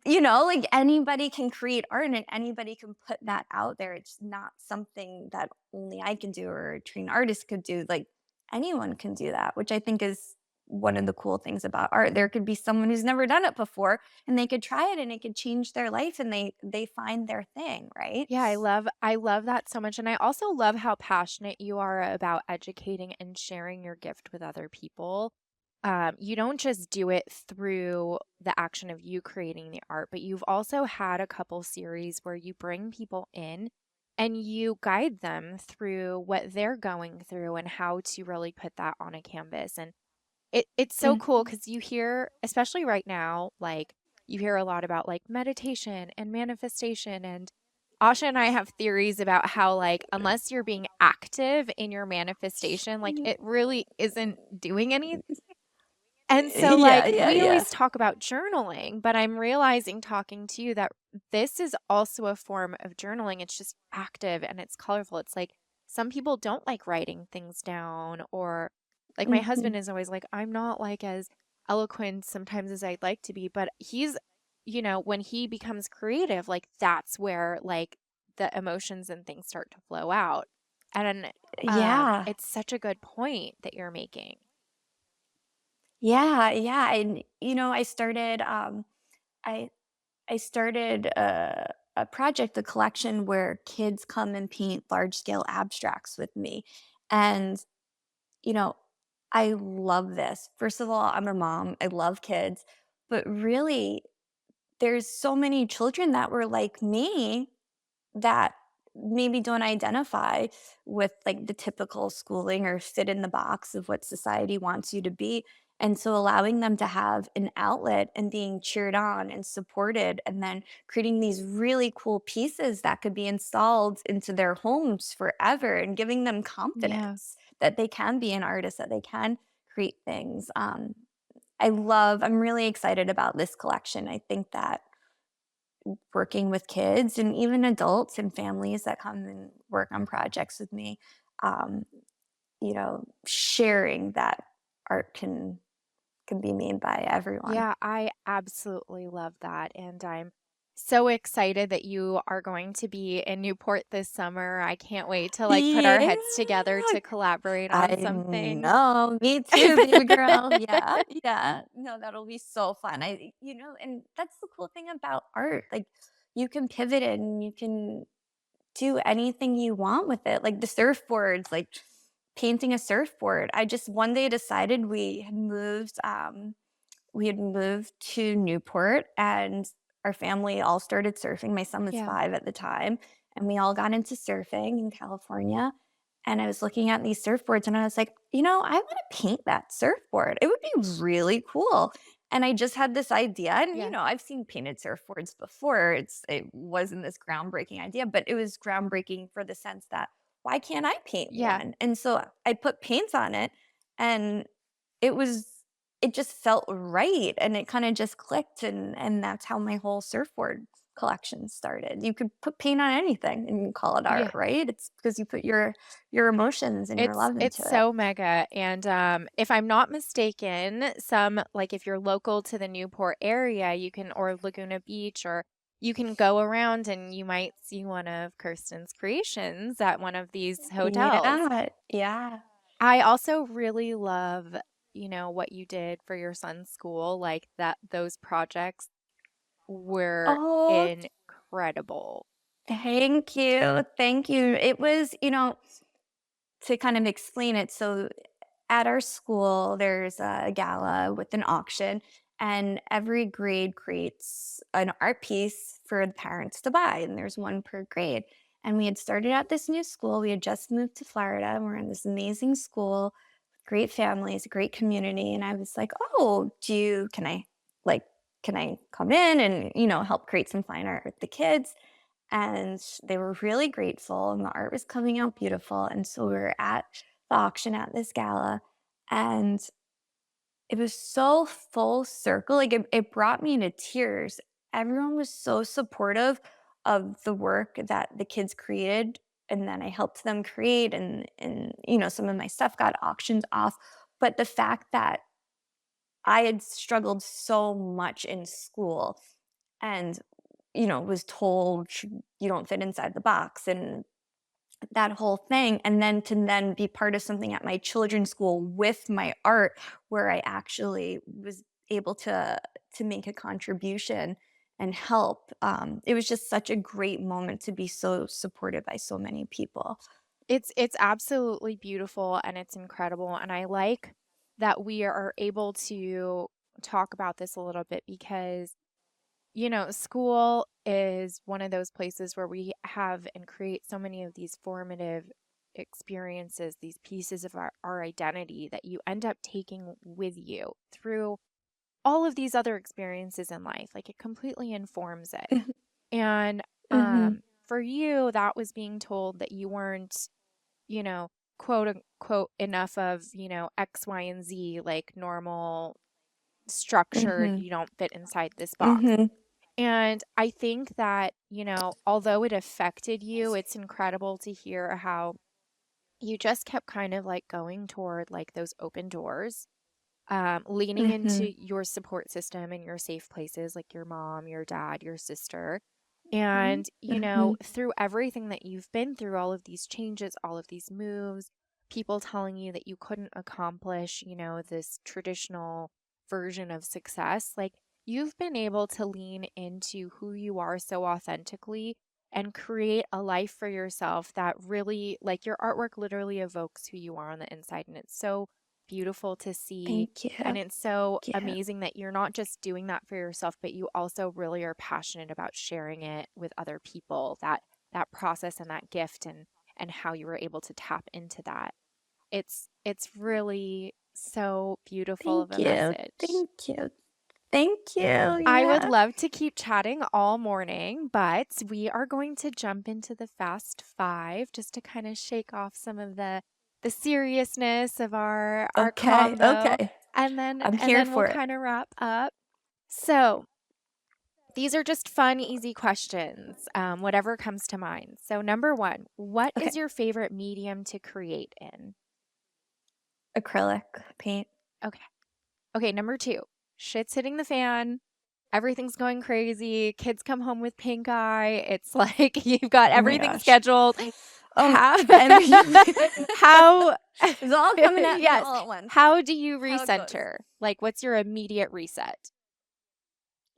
Like, anybody can create art and anybody can put that out there. It's not something that only I can do or a trained artist could do. Like, anyone can do that, which I think is one of the cool things about art. There could be someone who's never done it before and they could try it and it could change their life and they find their thing, right? Yeah, I love that so much, and I also love how passionate you are about educating and sharing your gift with other people. You don't just do it through the action of you creating the art, but you've also had a couple series where you bring people in and you guide them through what they're going through and how to really put that on a canvas. And it's so cool Mhm. because you hear, especially right now, like you hear a lot about like meditation and manifestation. And Asha and I have theories about how, like, unless you're being active in your manifestation, like it really isn't doing anything. And so, Yeah, like, yeah, we yeah. always talk about journaling, but I'm realizing talking to you that this is also a form of journaling. It's just active and it's colorful. It's like some people don't like writing things down, or like my Mhm. husband is always like, I'm not like as eloquent sometimes as I'd like to be, but he's, when he becomes creative, like that's where like the emotions and things start to flow out. And Yeah. it's such a good point that you're making. Yeah, yeah, and, I I started a project, a collection where kids come and paint large scale abstracts with me. And, you know, I love this. First of all, I'm a mom, I love kids, but really, there's so many children that were like me that maybe don't identify with like the typical schooling or fit in the box of what society wants you to be. And so allowing them to have an outlet and being cheered on and supported, and then creating these really cool pieces that could be installed into their homes forever and giving them Yeah. confidence that they can be an artist, that they can create things. I'm really excited about this collection. I think that working with kids and even adults and families that come and work on projects with me, um, sharing that art can be made by everyone. Yeah, I absolutely love that. And I'm so excited that you are going to be in Newport this summer. I can't wait to like put our Yeah, heads together to collaborate on I something. know. Me too, baby girl. Yeah, yeah. No, that'll be so fun. And that's the cool thing about art. Like, you can pivot it and you can do anything you want with it, like the surfboards, like painting a surfboard. I just one day decided we had moved to Newport and our family all started surfing. My son was Yeah. 5 at the time, and we all got into surfing in California. And I was looking at these surfboards and I was like, I want to paint that surfboard. It would be really cool. And I just had this idea. And, Yeah. I've seen painted surfboards before. It wasn't this groundbreaking idea, but it was groundbreaking for the sense that why can't I paint Yeah. one? And so I put paints on it and it was it just felt right, and it kinda just clicked, and that's how my whole surfboard collection started. You could put paint on anything and call it art, Yeah. right? It's because you put your emotions and your love It's into it. so mega. And if I'm not mistaken, some like if you're local to the Newport area, you can or Laguna Beach or you can go around and you might see one of Kirsten's creations at one of these hotels. Yeah, yeah. I also really love, what you did for your son's school, like that those projects were Oh, incredible. thank you. Thank you. It was, to kind of explain it. So at our school, there's a gala with an auction, and every grade creates an art piece for the parents to buy, and there's one per grade. And we had started at this new school. We had just moved to Florida, and we're in this amazing school, great families, great community. And I was like, "Oh, like, can I come in and help create some fine art with the kids?" And they were really grateful, and the art was coming out beautiful. And so we were at the auction at this gala, and it was so full circle. Like it brought me to tears. Everyone was so supportive of the work that the kids created, and then I helped them create, and some of my stuff got auctioned off. But the fact that I had struggled so much in school and was told you don't fit inside the box and that whole thing, and then to then be part of something at my children's school with my art where I actually was able to make a contribution and help. It was just such a great moment to be so supported by so many people. It's absolutely beautiful and it's incredible, and I like that we are able to talk about this a little bit because, school is one of those places where we have and create so many of these formative experiences, these pieces of our identity that you end up taking with you through all of these other experiences in life. Like it completely informs it. And Mhm, for you, that was being told that you weren't, you know, quote unquote enough of, X, Y, and Z, like normal structured, mhm, you don't fit inside this box. mhm, And I think that, although it affected you, it's incredible to hear how you just kept kind of like going toward like those open doors, leaning into mhm, your support system and your safe places like your mom, your dad, your sister. mhm, And, mhm. through everything that you've been through, all of these changes, all of these moves, people telling you that you couldn't accomplish, this traditional version of success, like you've been able to lean into who you are so authentically and create a life for yourself that really, like your artwork literally evokes who you are on the inside. And it's so beautiful to see. Thank you. And it's so Thank you. amazing that you're not just doing that for yourself, but you also really are passionate about sharing it with other people, that process and that gift and how you were able to tap into that. It's really so beautiful of Thank a you. message. Thank you. Thank you. I would Yeah. love to keep chatting all morning, but we are going to jump into the fast five just to kind of shake off some of the seriousness of our Okay. combo, Okay. and then I'm and here then we'll for it. kind of wrap up. So these are just fun, easy questions, whatever comes to mind. So number one, what is Okay. your favorite medium to create in? Acrylic paint. Okay. Okay, number two, shit's hitting the fan. Everything's going crazy. Kids come home with pink eye. It's like you've got Oh my everything gosh. scheduled. Um, How, and how, it's all coming at me yes, all at once. how do you How it goes. recenter? Like, what's your immediate reset?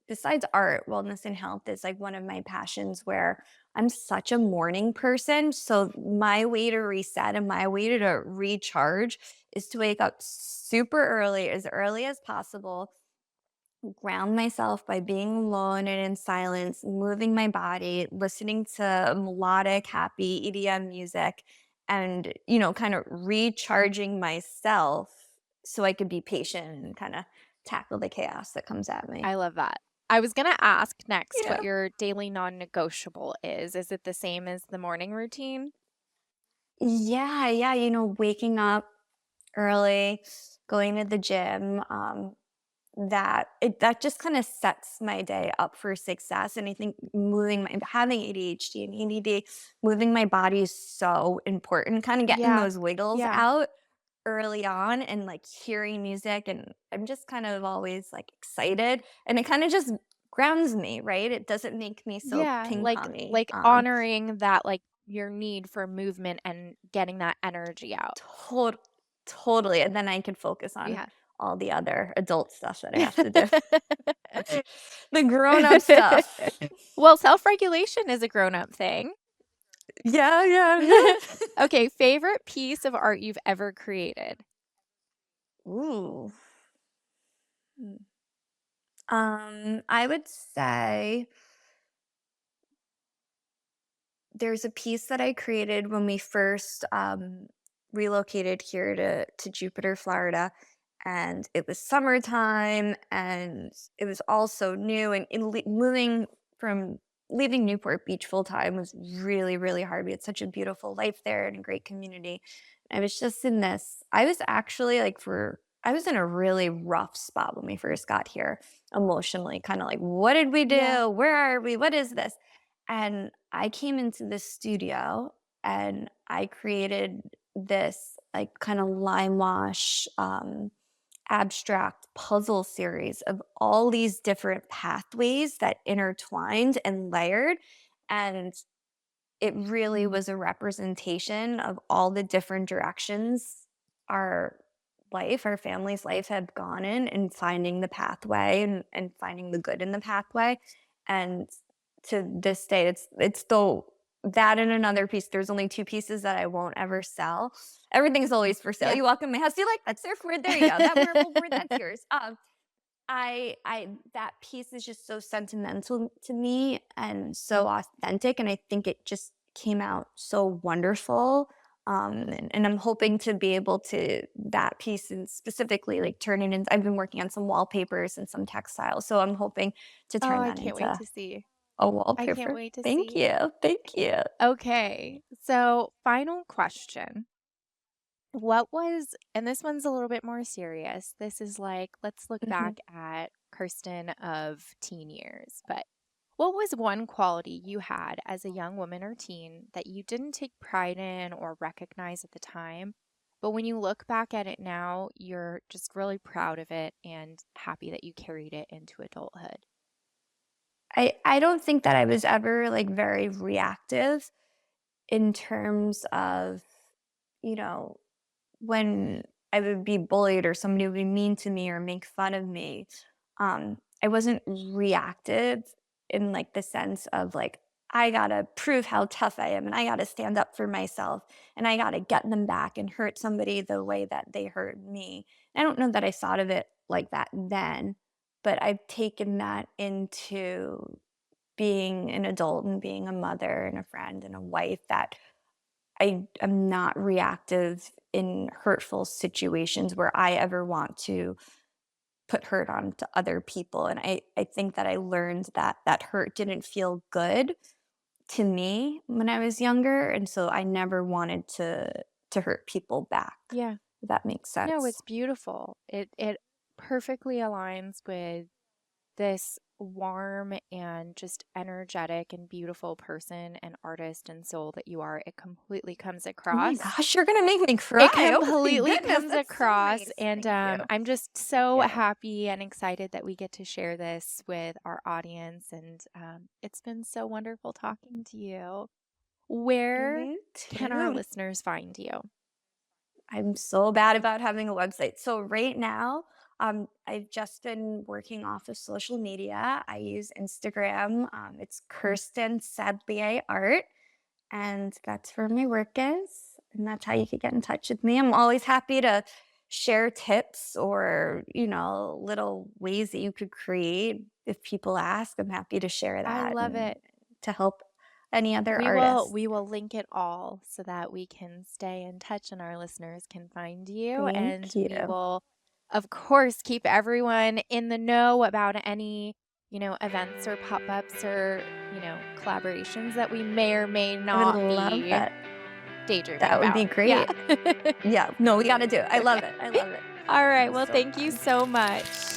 Besides art, wellness and health is like one of my passions where I'm such a morning person. So my way to reset and my way to recharge is to wake up super early as possible, ground myself by being alone and in silence, moving my body, listening to melodic, happy EDM music, and, kind of recharging myself so I could be patient and kind of tackle the chaos that comes at me. I love that. I was going to ask next what Yeah. your daily non negotiable is. Is it the same as the morning routine? Yeah, yeah, waking up early, going to the gym, that just kind of sets my day up for success. And I think having ADHD and ADD, moving my body is so important. Kind of getting Yeah. those wiggles Yeah. out early on and like hearing music, and I'm just kind of always like excited, and it kind of just grounds me, right? It doesn't make me so Yeah, ping like pongy. like honoring that like your need for movement and getting that energy out. Total. Totally, and then I could focus on Yeah. all the other adult stuff that I have to do. The grown-up stuff. Well, self-regulation is a grown-up thing. Yeah, yeah. Okay, favorite piece of art you've ever created? Ooh. Hmm. I would say there's a piece that I created when we first relocated here to Jupiter, Florida. And it was summertime and it was all so new. And moving from leaving Newport Beach full time was really, really hard. We had such a beautiful life there and a great community. I was just in this, I was actually I was in a really rough spot when we first got here emotionally, kind of like, what did we Yeah. do? Where are we? What is this? And I came into this studio and I created this like kind of lime wash abstract puzzle series of all these different pathways that intertwined and layered. And it really Mhm. was a representation of all the different directions our our family's life had gone in and finding the pathway and finding the good in the pathway. And to this day, it's still that and another piece. There's only two pieces that I won't ever sell. Everything's always for sale. Yeah. You walk in my house, you like that surfboard? There you go. That marble board, that's yours. I that piece is just so sentimental to me and so authentic, and I think it just came out so wonderful. And I'm hoping to be able to that piece and specifically like turn it into. I've been working on some wallpapers and some textiles, so I'm hoping to Oh, turn I that can't wait into to see. a I can't wallpaper. wait to Thank see. you, thank you. Okay. So, final question. What was, and this one's a little bit more serious. This is like, let's look Mhm. back at Kirsten of teen years. But what was one quality you had as a young woman or teen that you didn't take pride in or recognize at the time? But when you look back at it now, you're just really proud of it and happy that you carried it into adulthood. I don't think that I was ever like very reactive in terms of you know when I would be bullied or somebody would be mean to me or make fun of me, I wasn't reactive in like the sense of like, I gotta prove how tough I am and I gotta stand up for myself and I gotta get them back and hurt somebody the way that they hurt me. I don't know that I thought of it like that then, but I've taken that into being an adult and being a mother and a friend and a wife that I am not reactive in hurtful situations where I ever want to put hurt on to other people. And I think that I learned that that hurt didn't feel good to me when I was younger. And so I never wanted to hurt people back. Yeah. If that makes No, sense. it's beautiful. It perfectly aligns with this warm and just energetic and beautiful person and artist and soul that you are. It completely comes Oh my across. gosh, you're gonna make me cry. It Oh my completely goodness, comes that's so across, nice. and Thank you. I'm just Thank so you. happy and excited that we get to share this with our audience. And it's been so wonderful talking to you. Where Me can our too. listeners find you? I'm so bad about having a website. So right now, I've just been working off of social media. I use Instagram. It's Kirsten Sadlier Art, and that's where my work is. And that's how you can get in touch with me. I'm always happy to share tips or little ways that you could create. If people ask, I'm happy to share I that love and it. to help any other We will artists. we will link it all so that we can stay in touch and our listeners can find you. And Thank we you. will, of course, keep everyone in the know about any, events or pop-ups or, collaborations that we may or may I would not love be that. daydreaming That would about. be Yeah. great. Yeah. No, we gotta do it. I love it. I love it. All right. Thank you Well, so thank you much. so much.